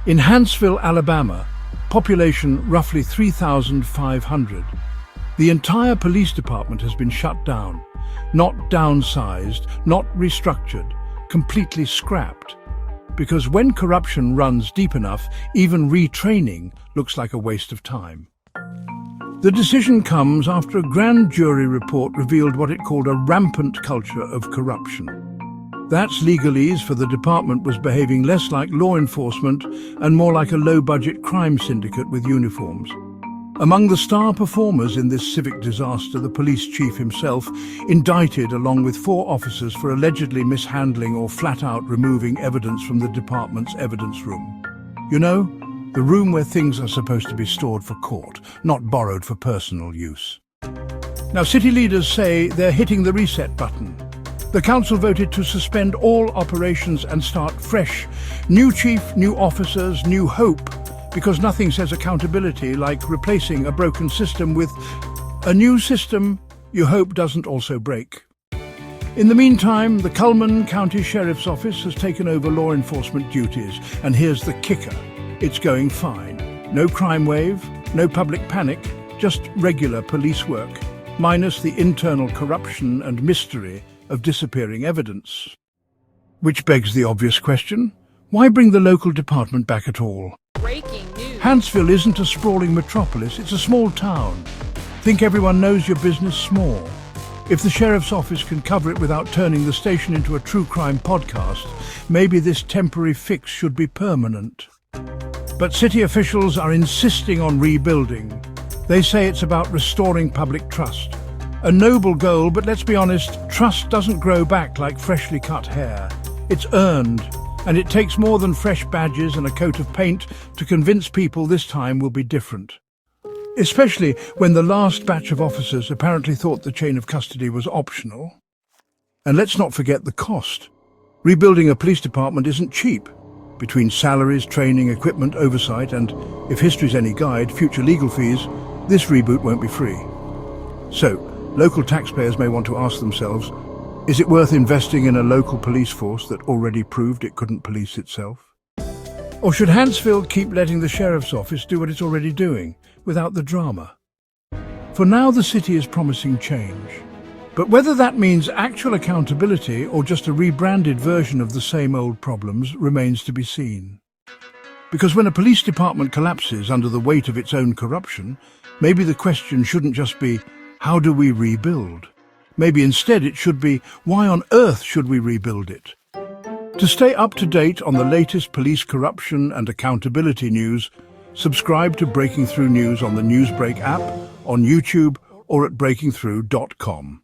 In Hanceville, Alabama, population roughly 3,500, the entire police department has been shut down, not downsized, not restructured, completely scrapped. Because when corruption runs deep enough, even retraining looks like a waste of time. The decision comes after a grand jury report revealed what it called a rampant culture of corruption. That's legalese for the department was behaving less like law enforcement and more like a low-budget crime syndicate with uniforms. Among the star performers in this civic disaster, the police chief himself, indicted along with 4 officers for allegedly mishandling or flat-out removing evidence from the department's evidence room. You know, the room where things are supposed to be stored for court, not borrowed for personal use. Now, city leaders say they're hitting the reset button. The council voted to suspend all operations and start fresh. New chief, new officers, new hope. Because nothing says accountability like replacing a broken system with a new system you hope doesn't also break. In the meantime, the Cullman County Sheriff's Office has taken over law enforcement duties. And here's the kicker. It's going fine. No crime wave, no public panic, just regular police work, minus the internal corruption and mystery of disappearing evidence. Which begs the obvious question, why bring the local department back at all? Breaking news. Hanceville isn't a sprawling metropolis, it's a small town. Think everyone knows your business small. If the sheriff's office can cover it without turning the station into a true crime podcast, maybe this temporary fix should be permanent. But city officials are insisting on rebuilding. They say it's about restoring public trust. A noble goal, but let's be honest, trust doesn't grow back like freshly cut hair. It's earned. And it takes more than fresh badges and a coat of paint to convince people this time will be different. Especially when the last batch of officers apparently thought the chain of custody was optional. And let's not forget the cost. Rebuilding a police department isn't cheap. Between salaries, training, equipment, oversight, and, if history's any guide, future legal fees, this reboot won't be free. So, local taxpayers may want to ask themselves, is it worth investing in a local police force that already proved it couldn't police itself? Or should Hanceville keep letting the sheriff's office do what it's already doing, without the drama? For now, the city is promising change. But whether that means actual accountability or just a rebranded version of the same old problems remains to be seen. Because when a police department collapses under the weight of its own corruption, maybe the question shouldn't just be, how do we rebuild? Maybe instead it should be, why on earth should we rebuild it? To stay up to date on the latest police corruption and accountability news, subscribe to Breaking Through News on the Newsbreak app, on YouTube, or at breakingthrough.com.